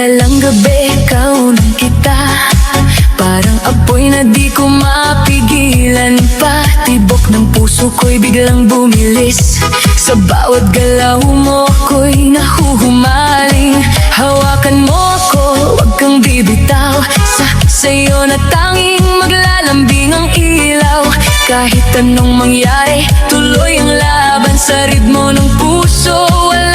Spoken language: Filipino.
Malalang gabi, kaunan kita. Parang apoy na di ko mapigilan pa. Tibok ng puso ko'y biglang bumilis. Sa bawat galaw mo ako'y nahuhumaling. Hawakan mo ako, wag kang bibitaw. Sa'yo na tanging maglalambing ang ilaw. Kahit anong mangyari, tuloy ang laban. Sa ritmo ng puso, wala